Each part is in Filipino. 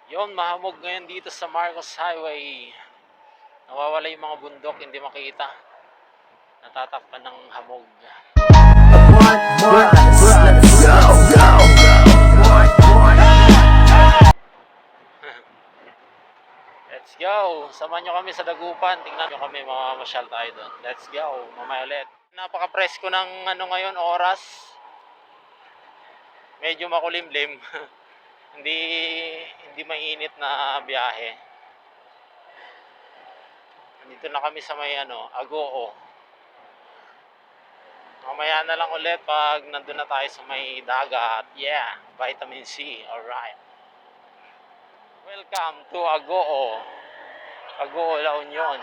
Yon, mahamog ngayon dito sa Marcos Highway. Nawawala yung mga bundok, hindi makita. Natatakpan ng hamog. Let's go! Samahan nyo kami sa Dagupan. Tingnan nyo kami, mamamasyal tayo doon. Let's go! Mamaya ulit. Napaka-presko ng ngayon, oras. Medyo makulimlim. hindi hindi mainit na biyahe. Nandito na kami sa may Agoo. Mamaya na lang ulit pag nandun na tayo sa may dagat. Yeah, vitamin C. Alright. Welcome to Agoo. Agoo, La Union.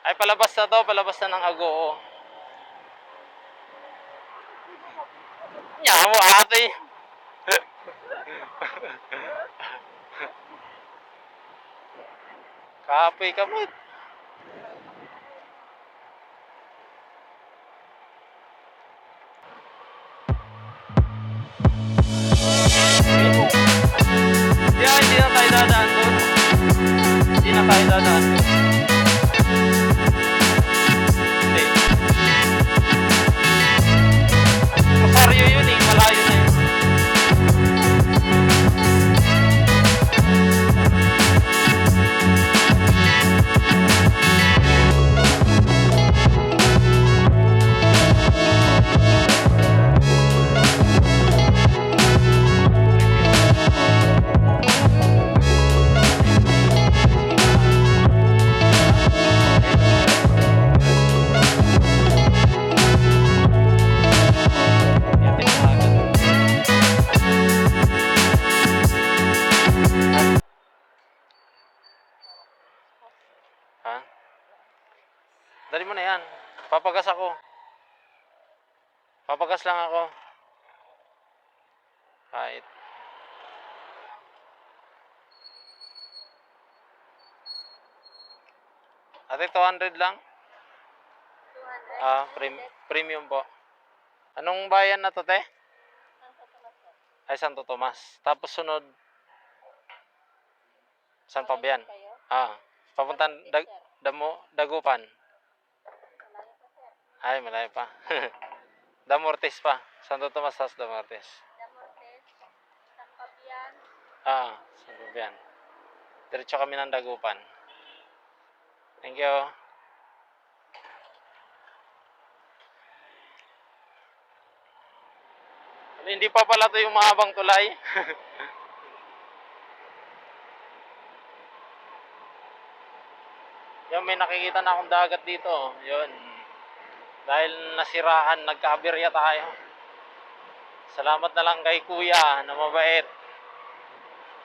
Ay, palabas na to. Palabas na ng Agoo. Nya mo ate. Kapoy ka mo. Hindi na tayo dadaan doon. Hindi na tayo dadaan doon. Hindi. Rosario yun eh. Malayo na yun. Ha? Dali mo na yan. Papagas ako. Papagas lang ako. Kahit. Ate, 200 lang? 200? Premium po. Anong bayan na to, te? Ay, Santo Tomas. Tapos sunod, San Fabian. Papuntan Dagupan. Ay, malayo pa. Damortes pa. Santo Tomas tas Damortes. San Fabian. San Fabian. Diretso kami ng Dagupan. Thank you. Hindi pa pala ito yung mahabang tulay. Yan, may nakikita na akong dagat dito. Yun. Dahil nasiraan, nagka-aberya tayo. Salamat na lang kay kuya na mabait.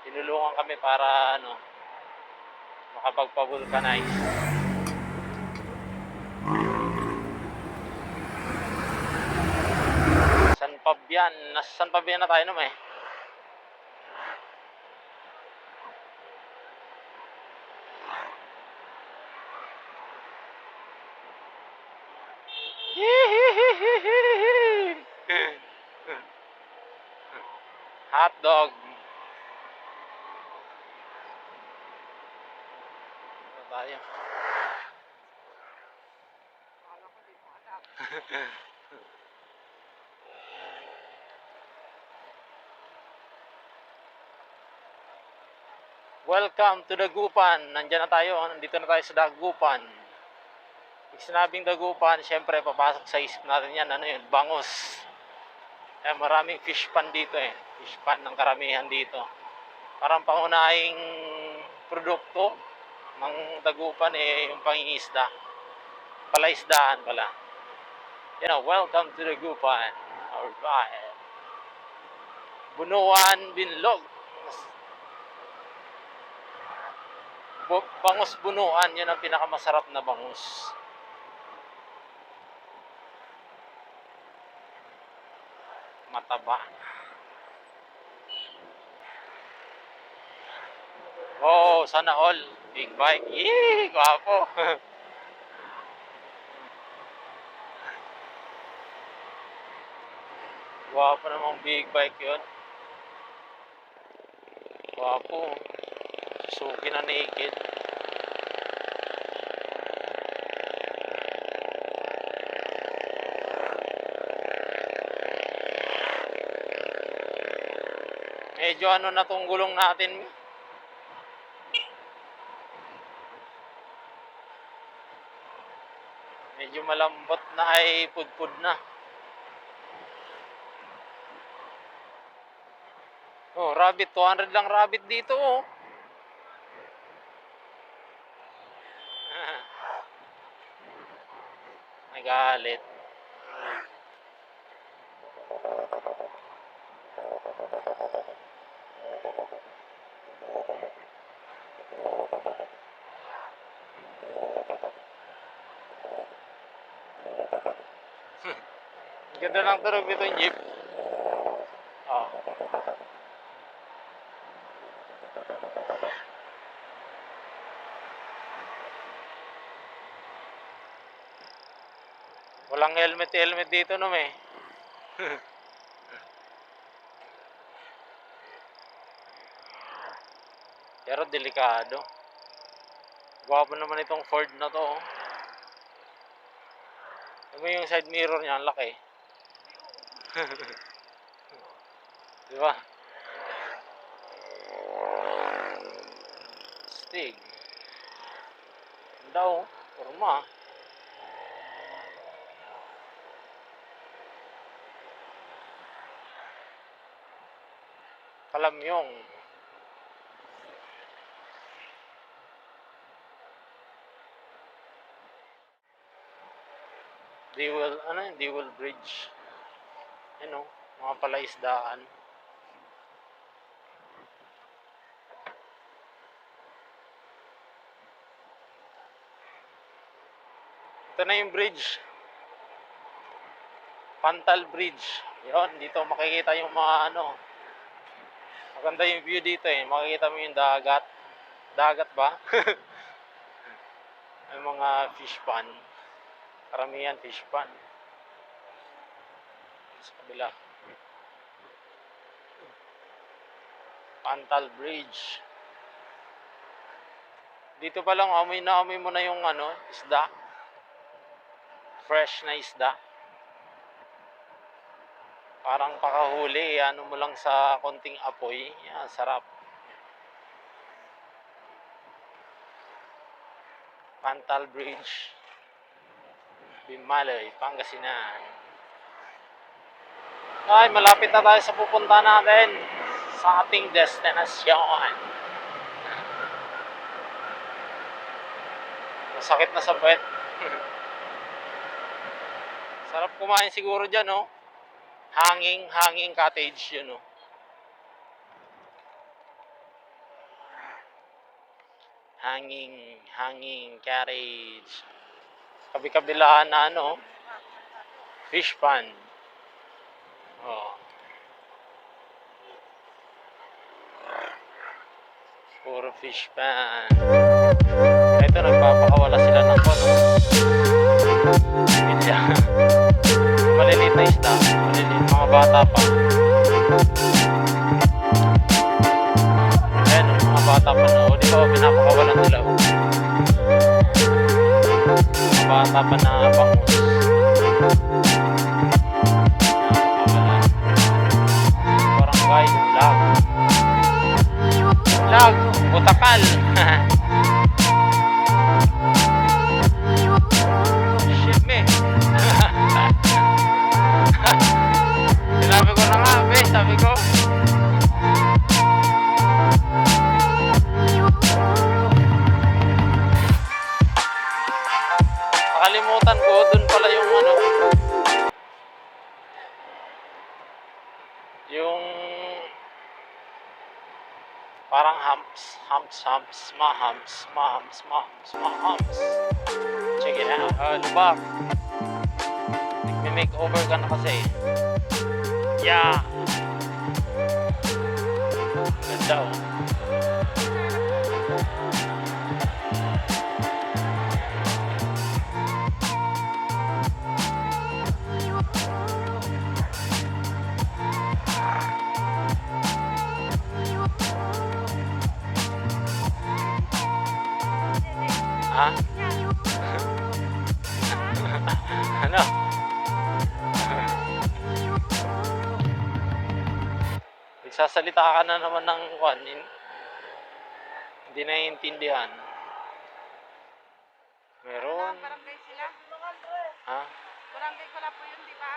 Tinulungan kami para makapagpa-vulcanize. San Fabian. Nasa San Fabian na tayo naman eh. Hot dog. Ano tayo? Welcome to Dagupan. Nandiyan na tayo. Nandito na tayo sa Dagupan. Pag sinabing Dagupan, syempre papasok sa isip natin yan. Ano yun? Bangus. Maraming fish pan dito eh. Fish pan ng karamihan dito. Parang pangunahing produkto ng Dagupan yung pangingisda. Palaisdaan pala. Welcome to Dagupan. Alright. Bunuan Binlog. Bangus bunuan, yun ang pinakamasarap na bangus. Mataba. Oh, sana all. Big bike. Yee, gwapo. Gwapo namang big bike yun. Wapo. Suzuki na naked. Medyo ano na tong gulong natin. Medyo malambot na ay pudpud na. Oh, rabbit. 200 lang rabbit dito, oh. Nagalit. Ganda lang tunog nito yung jeep. Oh. Walang helmet dito no eh. Pero delikado. Gwapo naman itong Ford na to. Oh. Alam mo yung side mirror niya, ang laki. Di ba? Stig. Ganda oh. Forma. Kalamyong. Dewell Bridge. Ano, mga palaisdaan. Ito na yung bridge. Pantal Bridge. Yun, dito makikita yung mga ano. Maganda yung view dito eh. Makikita mo yung dagat. Dagat ba? May mga fish pond. Karamihan fish pond. Sa kabila. Pantal Bridge. Dito pa lang amoy mo na yung ano, isda. Fresh na isda. Parang pakahuli, ano mo lang sa konting apoy. Yan, sarap. Pantal Bridge. Bimaloy, Pangasinan. Ay, malapit na tayo sa pupunta natin. Sa ating destinasyon. Masakit na sa puwet. Sarap kumain siguro dyan, no? Hanging cottage yun, no? Hanging cottage. Kabi-kabilaan na, ano? Fish pond. Oh. Puro fish pond. Ito, nagpapakawala sila ng kono. Maliliit na isda. Maliliit, mga bata pa. Ayan, mga bata pa na. O, di ba, pinapakawalan nila. O. Mga bata pa na bangus. Barangay, lag. Lag, Butakal. Shit me. Sinabi ko na nga, be, sabi ko. Nakalimutan ko, dun pala yung ano. Yung parang humps. Check it out. Lubak. May makeover ka na kasi. Yeah. Ganda oh. Ha? Ano? Nagsasalita ka na naman ng kwan. Hindi naiintindihan. Meron. Barangay sila. Ha? Barangay ko na po yun, di ba?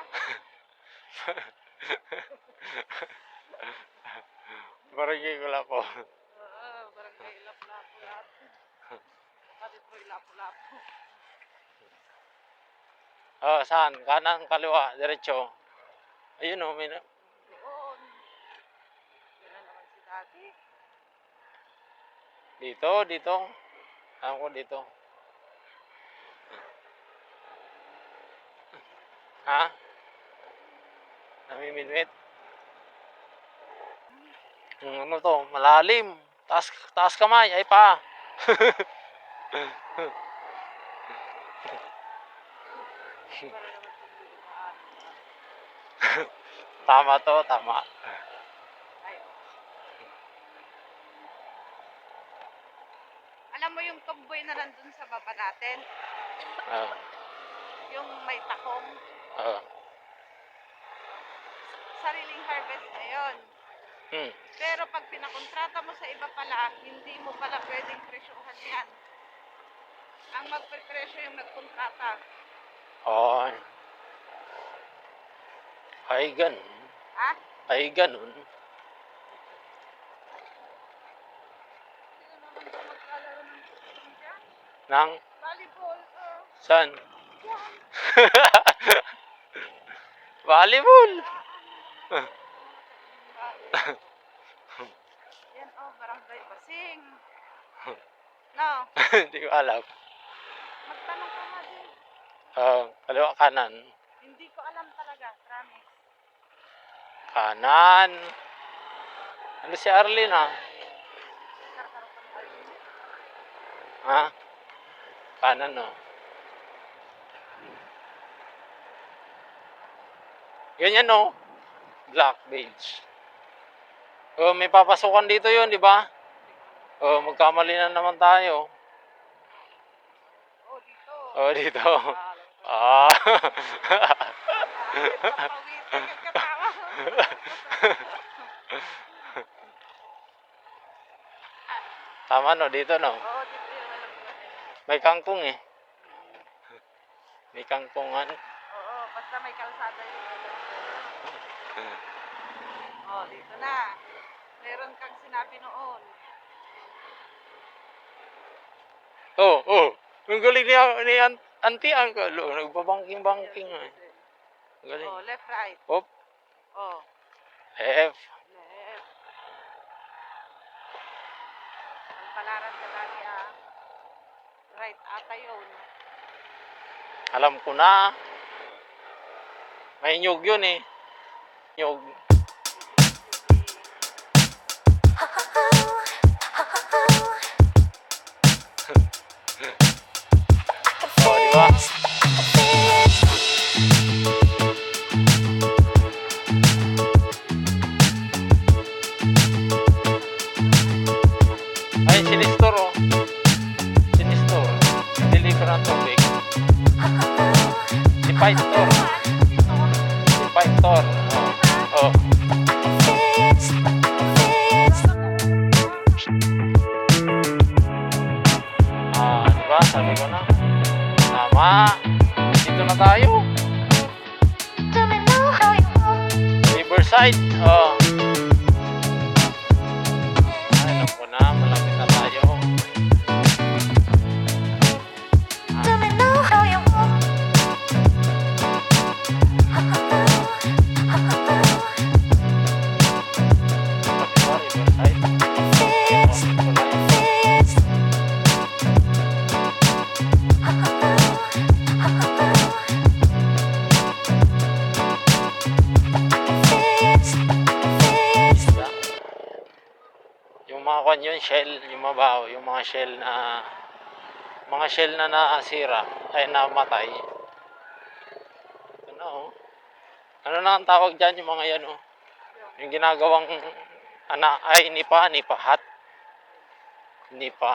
Barangay ko lang po. Oo, barangay Lapu-Lapu lahat. Kapatid ko Lapu-Lapu. Oh, saan? Kanan, kaliwa, diretso. Ayun oh, may Doon. Yan na naman si Daddy. dito. Alam ko dito. Ha? Namiminwit? Ano to? Malalim. Taas kamay. Ay pa. Tama to, tama. Alam mo yung tomboy na nandun sa baba natin? Ah, Yung may takong. ah. Sariling harvest na yun. Hmm. Pero pag pinakontrata mo sa iba pala, hindi mo pala pwedeng presyohan yan. Ang magpe-presyo yung nagkontrata. Ay. Ay, ganun. Ha? Ay, ganun. Sino naman ba magkalaro ng takong dyan? Nang, Volleyball. saan? Yan. Volleyball. Yan barangay Basing. No, Hindi ko alam. magtanong ka nga din. Kaliwa, kanan. Hindi ko alam talaga, promise. Kanan. Ano si Arlene ha? Karkaro ka ng Arlene. Ha? Kanan no. Ganyan no. Black beige. Oh, may papasukan dito yon, di ba? Oh, magkamali na naman tayo. Oh, dito. Oh, dito. Alam ko. Ah. Papawitin ka katawa. Tama no, dito no. Oo, dito yun. Alam ko na. May kangkong eh. May kangkongan. Oo, basta may kalsada yun. Oh, dito na. Meron kang sinabi noon. Oh. Ang galing ni Auntie Uncle. Oh, nagbabangking-bangking eh. Ang galing. Oh, left, right. Hop. Oh, Left. left. Ang palaran ka dati right ata yun. Alam ko na. May nyug yun eh. Nyug. Oh, di ba? Ay, sinistor oh. Sinistor. Deliver ng tubig. Si Pythor. Si Pythor. Oh. Di ba? Sabi ko na. Tama. Dito na tayo. Riverside. Oh. Ay, alam ko na. Malapit na tayo. Yung mga kwan yun, shell, yung mabaho, yung mga shell na nasira, ay namatay. Ito na oh. Ano na ang tawag dyan yung mga yan oh? Yung ginagawang, nipa hat. Nipa.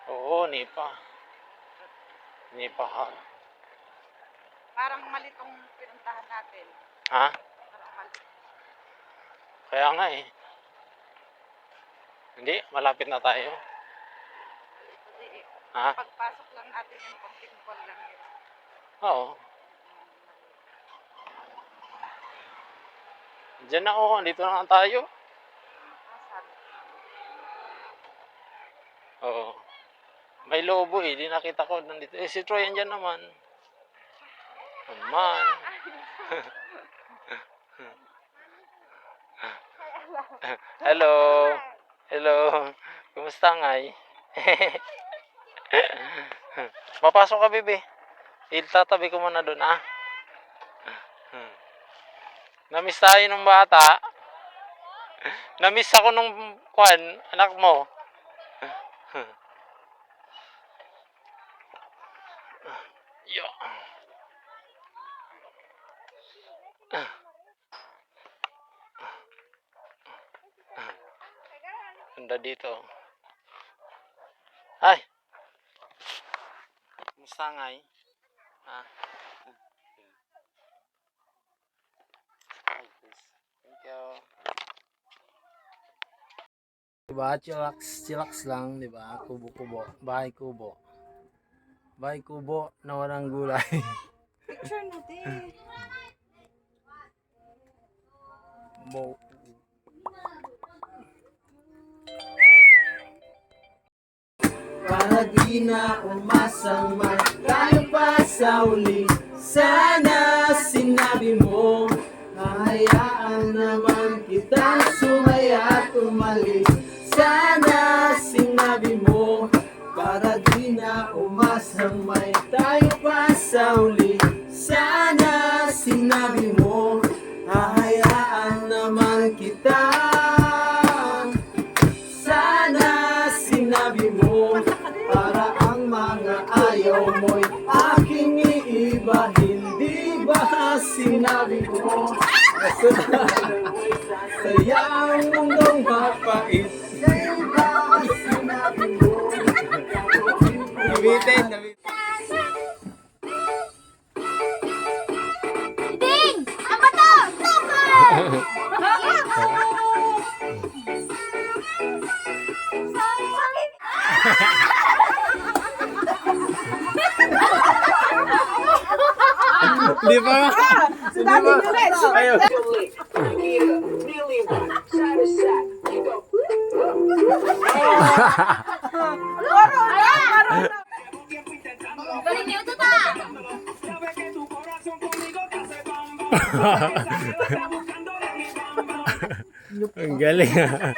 Oo, Nipa. Nipa ha. Parang mali tong pinuntahan natin. Ha? Parang mali. Kaya nga eh. Hindi, malapit na tayo. Kasi Ha? pagpasok lang natin yung konting call lang yun. Oo. Diyan na ako, dito na nga tayo. Asan? Oo. May lobo eh, di nakita ko nandito. Eh si Troy andyan naman. Naman. Hello. Hello. Kumusta ngay? Papasok ka, bebe. Itatabi ko muna doon, ah. Namiss tayo nung bata. Namiss ako nung kwan, anak mo. Yo. Ganda dito. Ay. Kumusta ngay? Ah. Thank you. Diba, chillax lang, diba? Kubo-kubo, bahay kubo. Bahay kubo na walang gulay. Picture natin. Bo. Para di na umasang tayo pa sa uli. Sana sinabi mo, hahayaan naman kitang sumaya at umalis. Sana sinabi mo, para di na umasang tayo pa sa uli. Sana sinabi mo, hahayaan naman kita. Sana sinabi mo, para ang mga ayaw mo'y aking iibahin. Di ba sinabi mo, saya ang mundong mapait. Di ba sinabi mo, nabitin. Ding! Ano ba to? Tukoy! Di ba? Sinabi nyo rin. Ayaw. Galing niyo ito ta! Ang galing ah.